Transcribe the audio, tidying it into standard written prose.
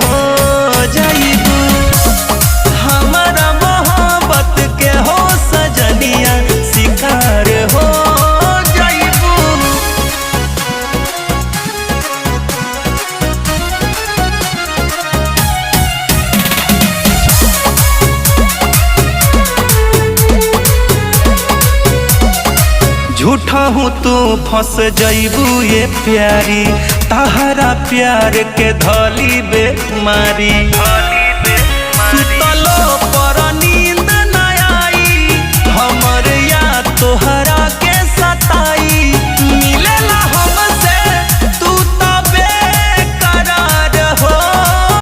हो जाइबू। हमारा मोहब्बत के हो सजनिया शिकार हो जाइबू। झूठा हूँ तू फंस जाइबू ये प्यारी, तहरा प्यार के धली बेमारी।